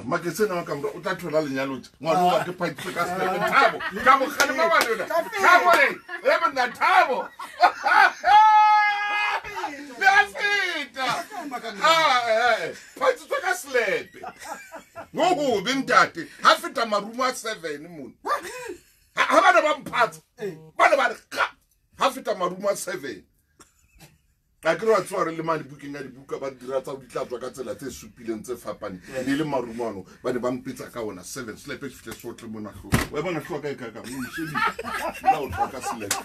maketsena wa kamora o tla thola lenyalo tse ngwana wa ke paitse ka sele thabo ka mo khale ba bana thabo le monna thabo Beafita paitse ka slepe ngo bintate ha feta marumo a 7 mono ha bana ba mphatsa bana ba ha feta marumo a 7 ka ke re tsware le mane booking ya dibuka ba dira tsa ditlatswa ka tsela tse supileng tse fapane le marumano ba ne ba mpetsa ka ona 7 slepe fite sotle mona hlo wa bona hlo ka ka mo shebi la o tloka slepe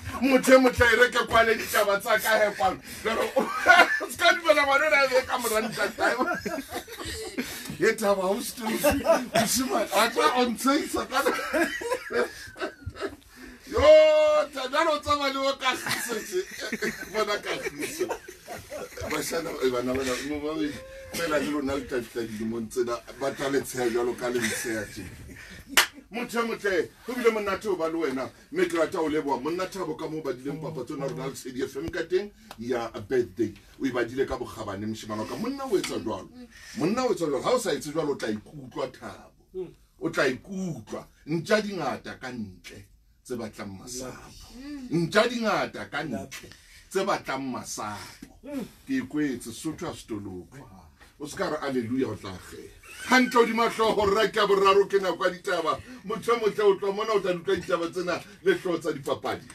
mothe e reke kwale ditaba tsa ka he kwang pero ska di bona bana na ka moranta time ye taba o sima a tla on say sakana yo tadano tsama le wa ka khise bona ka khise bashana bana mo ba fela le rona le tata di montsena ba tale tshe jalo ka le mtsea tse mothe go bile monate o ba le wena me ke rata o leboa monate bo ka mo ba dileng papa tsona rona le CD FM ka teng ya birthday o ba dile ka bogabane mshimano ka monna o etsa jwalo ha o sa etse jwalo o tla ikutlwa thabo o tla ikutlwa ntja dingata ka ntle tse batlang masapo ntja dingata ka ntle tse batlang masapo ke ikwetse sotho a stolokwa o ska re alleluia o tla ge hantlo di mahlogo rra ka boraro ke na kwa ditaba motho o tla mona o tla ditaba tsena le hlotsa dipapadi